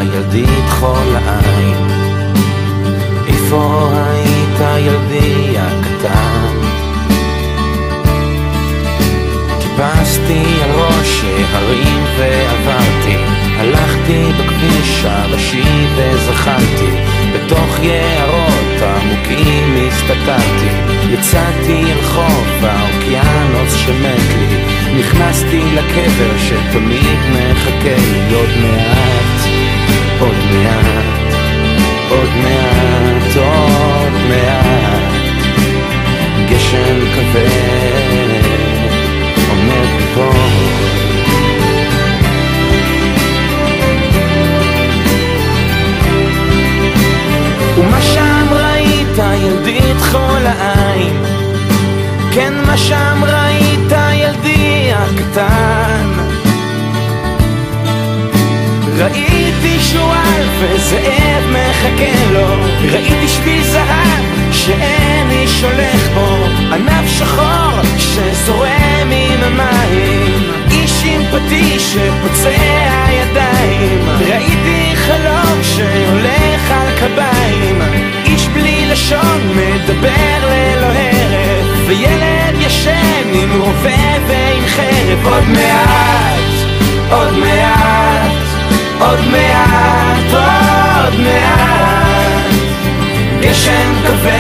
ילדי תחול העין? איפה היית ילדי הקטן? טיפסתי על ראש ההרים ועברתי, הלכתי בכביש הראשי וזחלתי, בתוך יערות עמוקים הסתתרתי, יצאתי אל חוף האוקיינוס שמת לי, נכנסתי לקבר שתמיד מחכה לי. עוד מעט, עוד מעט, עוד מעט, עוד מעט, גשם כבד עומד ליפול. ומה שם ראית ילדי תחול העין? כן, מה שם ראית ילדי הקטן? ראיתי שועל וזאב מחכה לו, ראיתי שביל זהב שאין איש הולך בו, ענב שחור שזורם עם המים, איש עם פטיש שפוצע ידיים, ראיתי חלום שהולך על קביים, איש בלי לשון מדבר ללא הרף, וילד ישן עם רובה ועם חרב. עוד מעט, עוד מעט, עוד מעט, עוד מעט, גשם כבד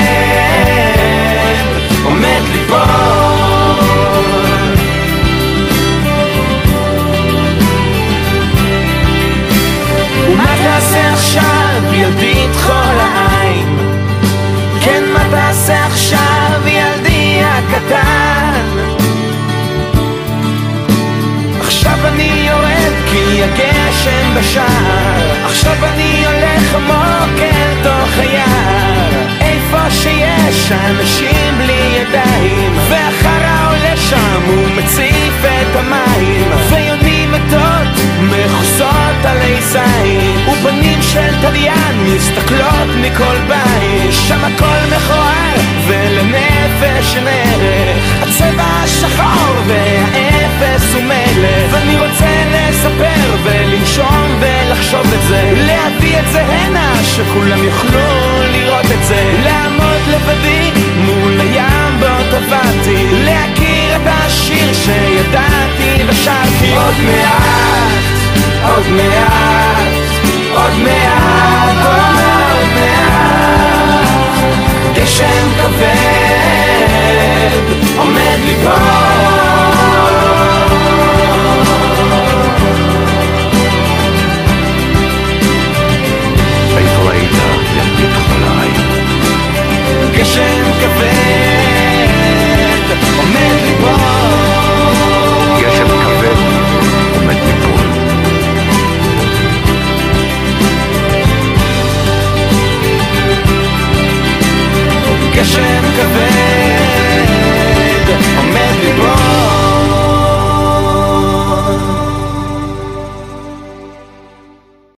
עומד ליפול. ומה תעשה עכשיו ילדי תחול העין? כן, מה תעשה עכשיו ילדי הקטן? עכשיו אני יורד כי הגשם בשער, עכשיו אני הולך עמוק אל תוך היער, איפה שיש אנשים בלי ידיים, והחרה עולה שם הוא מציף את המים, ויונים מתות מחוסות עלי זין, ופנים של תליין מסתכלות מכל בית, שם הכל מכוער ולנפש נערך, הצבע השחור והאפס הוא מלך, ואני רוצה לספר ולנשום ולחשוב את זה, להביא את זה הנה שכולם יוכלו לראות את זה, לעמוד לבדי מול הים בו טבעתי, להכיר את השיר שידעתי ושרתי. עוד מעט,